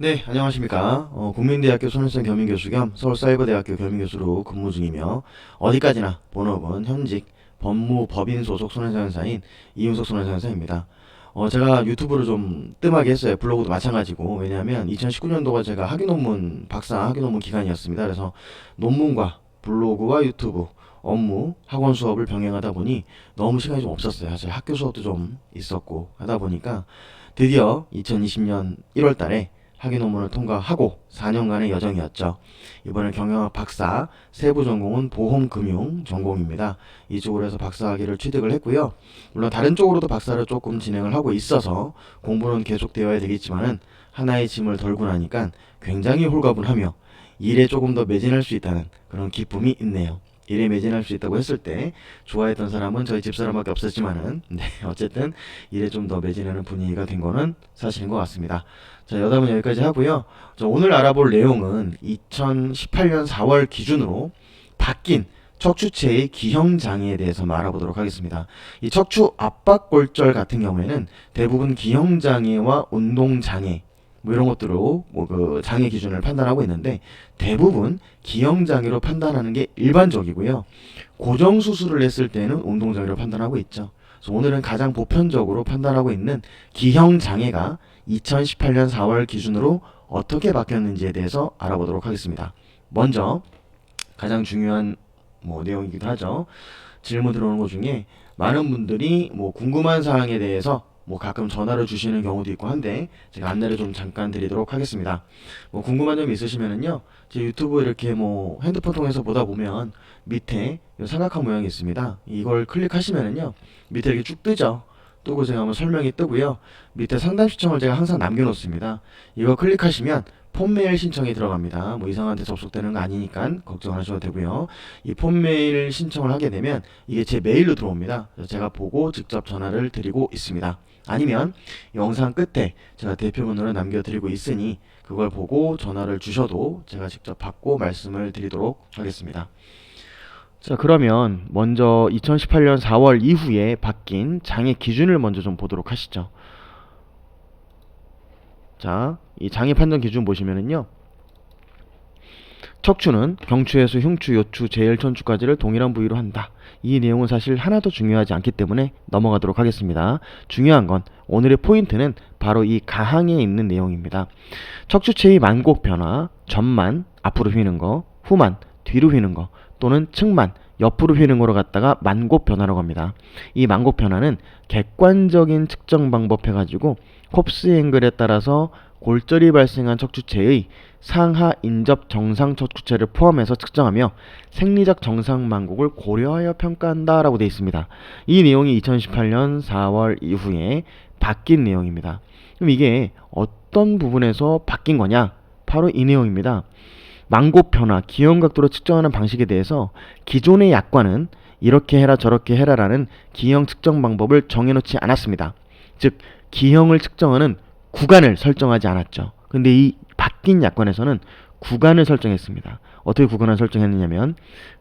네, 안녕하십니까. 국민대학교 손해성 겸임교수 겸 서울사이버대학교 겸임교수로 근무 중이며 어디까지나 본업은 현직 법무법인 소속 손해성형사인 이윤석 손해성형사입니다. 제가 유튜브를 좀 뜸하게 했어요. 블로그도 마찬가지고. 왜냐하면 2019년도가 제가 학위논문, 박사 학위논문 기간이었습니다. 그래서 논문과 블로그와 유튜브, 업무, 학원 수업을 병행하다 보니 너무 시간이 좀 없었어요. 사실 학교 수업도 좀 있었고 하다 보니까 드디어 2020년 1월 달에 학위 논문을 통과하고 4년간의 여정이었죠. 이번에 경영학 박사, 세부 전공은 보험금융 전공입니다. 이쪽으로 해서 박사학위를 취득을 했고요. 물론 다른 쪽으로도 박사를 조금 진행을 하고 있어서 공부는 계속되어야 되겠지만은 하나의 짐을 덜고 나니까 굉장히 홀가분하며 일에 조금 더 매진할 수 있다는 그런 기쁨이 있네요. 일에 매진할 수 있다고 했을 때 좋아했던 사람은 저희 집사람밖에 없었지만은 네, 어쨌든 일에 좀 더 매진하는 분위기가 된 거는 사실인 것 같습니다. 자, 여담은 여기까지 하고요. 오늘 알아볼 내용은 2018년 4월 기준으로 바뀐 척추체의 기형 장애에 대해서 알아보도록 하겠습니다. 이 척추 압박골절 같은 경우에는 대부분 기형 장애와 운동 장애 뭐 이런 것들로 그 장애 기준을 판단하고 있는데 대부분 기형 장애로 판단하는 게 일반적이고요. 고정 수술을 했을 때는 운동 장애로 판단하고 있죠. 그래서 오늘은 가장 보편적으로 판단하고 있는 기형 장애가 2018년 4월 기준으로 어떻게 바뀌었는지에 대해서 알아보도록 하겠습니다. 먼저 가장 중요한 내용이기도 하죠. 질문 들어오는 것 중에 많은 분들이 궁금한 사항에 대해서 가끔 전화를 주시는 경우도 있고 한데 제가 안내를 좀 잠깐 드리도록 하겠습니다. 궁금한 점 있으시면은요, 제 유튜브 이렇게 핸드폰 통해서 보다 보면 밑에 삼각형 모양이 있습니다. 이걸 클릭하시면은요, 밑에 이렇게 쭉 뜨죠. 뜨고 제가 한번 설명이 뜨고요. 밑에 상담 신청을 제가 항상 남겨놓습니다. 이거 클릭하시면 폰메일 신청이 들어갑니다. 이상한 데 접속되는 거 아니니까 걱정 안 하셔도 되고요. 이 폰메일 신청을 하게 되면 이게 제 메일로 들어옵니다. 그래서 제가 보고 직접 전화를 드리고 있습니다. 아니면 영상 끝에 제가 대표번호를 남겨드리고 있으니 그걸 보고 전화를 주셔도 제가 직접 받고 말씀을 드리도록 하겠습니다. 자, 그러면 먼저 2018년 4월 이후에 바뀐 장애 기준을 먼저 좀 보도록 하시죠. 자, 이 장애 판정 기준 보시면은요, 척추는 경추에서 흉추, 요추, 제일천추까지를 동일한 부위로 한다. 이 내용은 사실 하나도 중요하지 않기 때문에 넘어가도록 하겠습니다. 중요한 건 오늘의 포인트는 바로 이 가항에 있는 내용입니다. 척추체의 만곡 변화, 전만 앞으로 휘는 거, 후만 뒤로 휘는 거, 또는 측만 옆으로 휘는 거로 갖다가 만곡 변화라고 합니다. 이 만곡 변화는 객관적인 측정 방법 해가지고 콥스 앵글에 따라서 골절이 발생한 척추체의 상하 인접 정상 척추체를 포함해서 측정하며 생리적 정상 만곡을 고려하여 평가한다 라고 되어 있습니다. 이 내용이 2018년 4월 이후에 바뀐 내용입니다. 그럼 이게 어떤 부분에서 바뀐 거냐? 바로 이 내용입니다. 만곡 변화, 기형 각도로 측정하는 방식에 대해서 기존의 약관은 이렇게 해라 저렇게 해라 라는 기형 측정 방법을 정해놓지 않았습니다. 즉 기형을 측정하는 구간을 설정하지 않았죠. 근데 이 바뀐 약관에서는 구간을 설정했습니다. 어떻게 구간을 설정했느냐면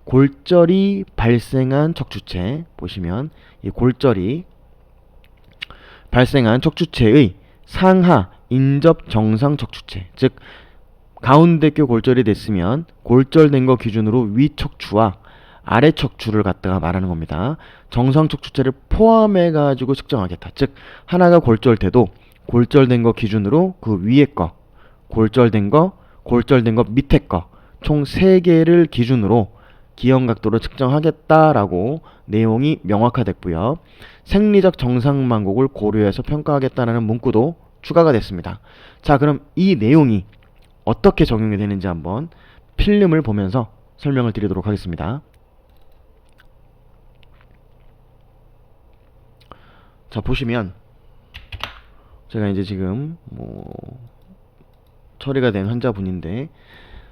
골절이 발생한 척추체 보시면 이 골절이 발생한 척추체의 상하 인접 정상 척추체, 즉 가운데교 골절이 됐으면 골절된 거 기준으로 위 척추와 아래 척추를 갖다가 말하는 겁니다. 정상 척추체를 포함해 가지고 측정하겠다. 즉 하나가 골절돼도 골절된 거 기준으로 그 위에 거, 골절된 거 밑에 거 총 3개를 기준으로 기형 각도로 측정하겠다라고 내용이 명확화됐고요. 생리적 정상 만곡을 고려해서 평가하겠다는 문구도 추가가 됐습니다. 자, 그럼 이 내용이 어떻게 적용이 되는지 한번 필름을 보면서 설명을 드리도록 하겠습니다. 자, 보시면 제가 이제 지금 처리가 된 환자분인데,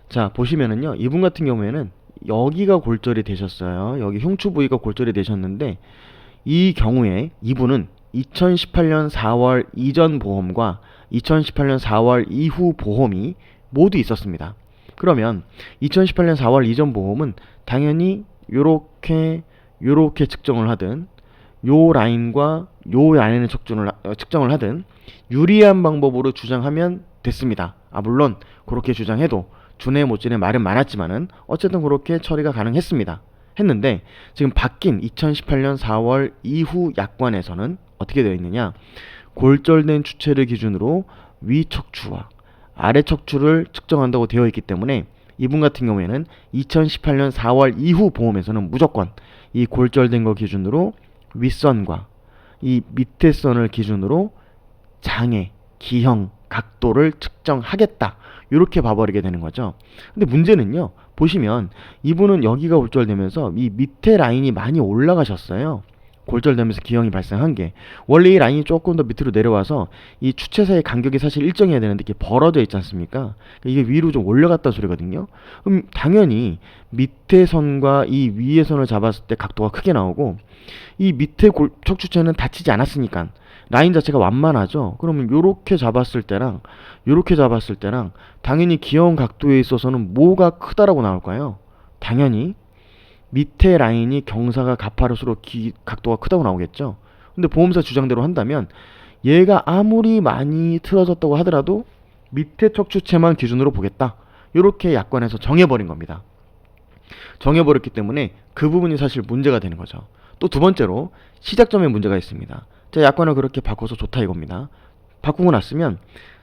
자 보시면은요, 이분 같은 경우에는 여기가 골절이 되셨어요. 여기 흉추 부위가 골절이 되셨는데 이 경우에 이분은 2018년 4월 이전 보험과 2018년 4월 이후 보험이 모두 있었습니다. 그러면 2018년 4월 이전 보험은 당연히 요렇게 측정을 하든 요 라인과 요 라인을 측정을 하든 유리한 방법으로 주장하면 됐습니다. 물론 그렇게 주장해도 준해 못준의 말은 많았지만은 어쨌든 그렇게 처리가 가능했습니다. 했는데 지금 바뀐 2018년 4월 이후 약관에서는 어떻게 되어 있느냐? 골절된 추체를 기준으로 위 척추와 아래 척추를 측정한다고 되어 있기 때문에 이분 같은 경우에는 2018년 4월 이후 보험에서는 무조건 이 골절된 거 기준으로 윗선과 이 밑에 선을 기준으로 장애, 기형, 각도를 측정하겠다. 이렇게 봐버리게 되는 거죠. 근데 문제는요. 보시면 이분은 여기가 골절되면서 이 밑에 라인이 많이 올라가셨어요. 골절되면서 기형이 발생한 게 원래 이 라인이 조금 더 밑으로 내려와서 이 추체 사이의 간격이 사실 일정해야 되는데 이게 벌어져 있지 않습니까? 이게 위로 좀 올라갔다 소리거든요. 그럼 당연히 밑에 선과 이 위의 선을 잡았을 때 각도가 크게 나오고 이 밑에 척추체는 다치지 않았으니까 라인 자체가 완만하죠. 그러면 요렇게 잡았을 때랑 요렇게 잡았을 때랑 당연히 기형 각도에 있어서는 뭐가 크다라고 나올까요? 당연히 밑에 라인이 경사가 가파를수록 각도가 크다고 나오겠죠. 근데 보험사 주장대로 한다면 얘가 아무리 많이 틀어졌다고 하더라도 밑에 척추체만 기준으로 보겠다. 이렇게 약관에서 정해버린 겁니다. 정해버렸기 때문에 그 부분이 사실 문제가 되는 거죠. 또 두 번째로 시작점에 문제가 있습니다. 자, 약관을 그렇게 바꿔서 좋다 이겁니다. 바꾸고 났으면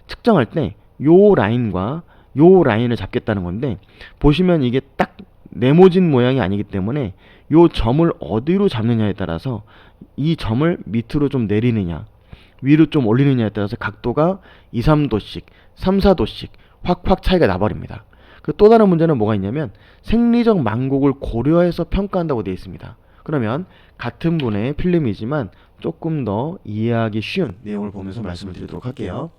측정할 때 요 라인과 요 라인을 잡겠다는 건데 보시면 이게 딱 네모진 모양이 아니기 때문에 요 점을 어디로 잡느냐에 따라서 이 점을 밑으로 좀 내리느냐 위로 좀 올리느냐에 따라서 각도가 2, 3도씩 3, 4도씩 확확 차이가 나버립니다. 그 또 다른 문제는 뭐가 있냐면 생리적 만곡을 고려해서 평가한다고 되어 있습니다. 그러면 같은 분의 필름이지만 조금 더 이해하기 쉬운 내용을 보면서 말씀을 드리도록 할게요.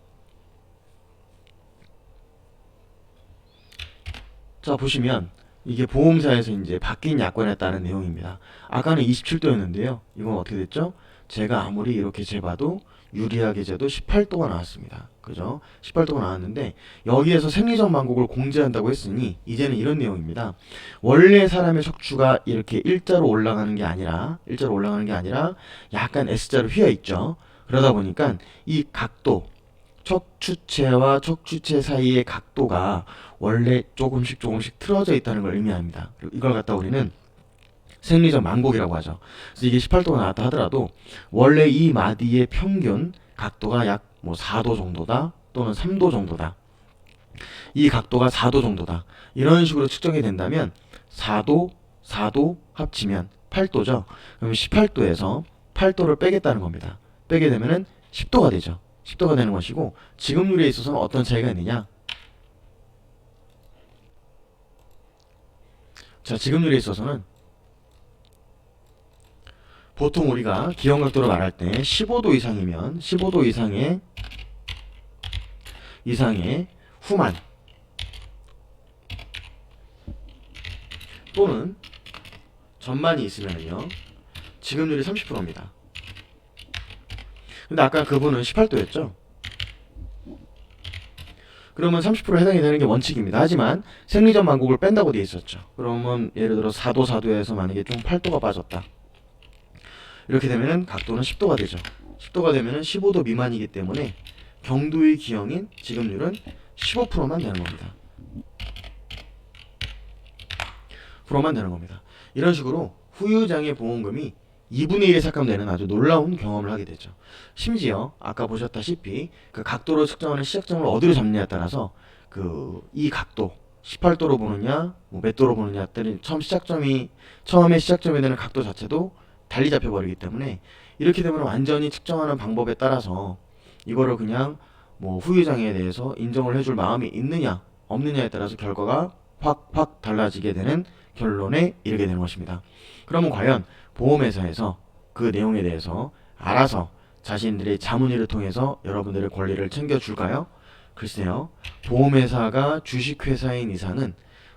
자, 보시면 이게 보험사에서 이제 바뀐 약관에 따른 내용입니다. 아까는 27도였는데요. 이건 어떻게 됐죠? 제가 아무리 이렇게 재봐도 유리하게 재도 18도가 나왔습니다. 그죠? 18도가 나왔는데 여기에서 생리적 만곡을 공제한다고 했으니 이제는 이런 내용입니다. 원래 사람의 척추가 이렇게 일자로 올라가는 게 아니라 약간 S자로 휘어 있죠. 그러다 보니까 이 각도 척추체와 척추체 사이의 각도가 원래 조금씩 틀어져 있다는 걸 의미합니다. 이걸 갖다 우리는 생리적 만곡이라고 하죠. 그래서 이게 18도가 나왔다 하더라도 원래 이 마디의 평균 각도가 약 뭐 4도 정도다 또는 3도 정도다. 이 각도가 4도 정도다. 이런 식으로 측정이 된다면 4도 합치면 8도죠. 그럼 18도에서 8도를 빼겠다는 겁니다. 빼게 되면은 10도가 되죠. 10도가 되는 것이고 지급률에 있어서는 어떤 차이가 있느냐? 자, 지급률에 있어서는 보통 우리가 기형각도로 말할 때 15도 이상이면 15도 이상의 후만 또는 전만이 있으면요 지급률이 30%입니다. 근데 아까 그분은 18도였죠. 그러면 30% 해당이 되는 게 원칙입니다. 하지만 생리적 만곡을 뺀다고 되어 있었죠. 그러면 예를 들어 4도에서 만약에 좀 8도가 빠졌다. 이렇게 되면은 각도는 10도가 되죠. 10도가 되면은 15도 미만이기 때문에 경도의 기형인 지급률은 15%만 되는 겁니다. 프로만 되는 겁니다. 이런 식으로 후유장애 보험금이 2분의 1에 삭감되는 아주 놀라운 경험을 하게 되죠. 심지어 아까 보셨다시피 그 각도로 측정하는 시작점을 어디로 잡느냐에 따라서 이 각도 18도로 보느냐 뭐 몇 도로 보느냐 때는 처음에 시작점이 되는 각도 자체도 달리 잡혀버리기 때문에 이렇게 되면 완전히 측정하는 방법에 따라서 이거를 그냥 뭐 후유장애에 대해서 인정을 해줄 마음이 있느냐 없느냐에 따라서 결과가 확 달라지게 되는 결론에 이르게 되는 것입니다. 그러면 과연 보험회사에서 그 내용에 대해서 알아서 자신들의 자문위를 통해서 여러분들의 권리를 챙겨줄까요? 글쎄요. 보험회사가 주식회사인 이상은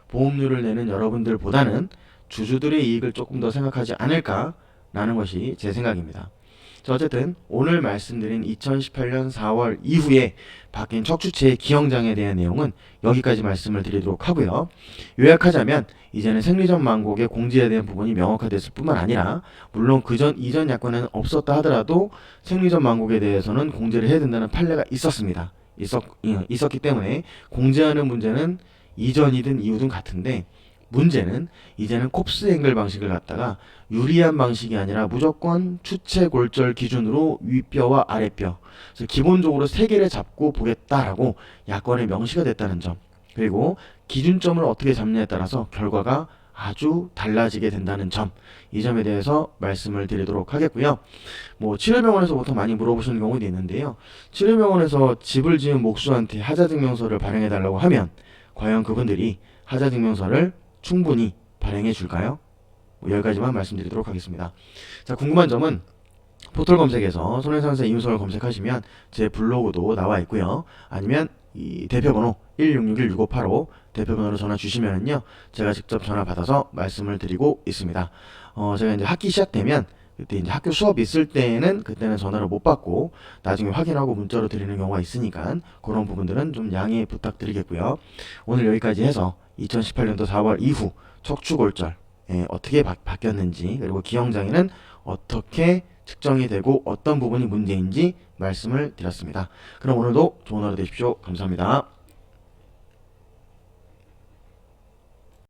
보험료를 내는 여러분들보다는 주주들의 이익을 조금 더 생각하지 않을까라는 것이 제 생각입니다. 자, 어쨌든 오늘 말씀드린 2018년 4월 이후에 바뀐 척추체의 기형장애에 대한 내용은 여기까지 말씀을 드리도록 하고요. 요약하자면 이제는 생리적 만곡의 공제에 대한 부분이 명확화됐을 뿐만 아니라 물론 이전 약관에는 없었다 하더라도 생리적 만곡에 대해서는 공제를 해야 된다는 판례가 있었습니다. 있었기 때문에 공제하는 문제는 이전이든 이후든 같은데, 문제는 이제는 콥스 앵글 방식을 갖다가 유리한 방식이 아니라 무조건 추체 골절 기준으로 윗뼈와 아랫뼈, 그래서 기본적으로 세 개를 잡고 보겠다라고 약관에 명시가 됐다는 점, 그리고 기준점을 어떻게 잡느냐에 따라서 결과가 아주 달라지게 된다는 점, 이 점에 대해서 말씀을 드리도록 하겠고요. 뭐 치료병원에서 보통 많이 물어보시는 경우도 있는데요. 치료병원에서 집을 지은 목수한테 하자증명서를 발행해 달라고 하면 과연 그분들이 하자증명서를 충분히 발행해 줄까요? 뭐 여기까지만 말씀드리도록 하겠습니다. 자, 궁금한 점은 포털 검색에서 손해상사 이윤석을 검색하시면 제 블로그도 나와 있고요. 아니면 이 대표번호 1661-6585 대표번호로 전화 주시면은요, 제가 직접 전화 받아서 말씀을 드리고 있습니다. 제가 이제 학기 시작되면 그때 이제 학교 수업 있을 때는 그때는 전화를 못 받고 나중에 확인하고 문자로 드리는 경우가 있으니까 그런 부분들은 좀 양해 부탁드리겠고요. 오늘 여기까지 해서 2018년도 4월 이후 척추골절 어떻게 바뀌었는지, 그리고 기형장애는 어떻게 측정이 되고 어떤 부분이 문제인지 말씀을 드렸습니다. 그럼 오늘도 좋은 하루 되십시오. 감사합니다.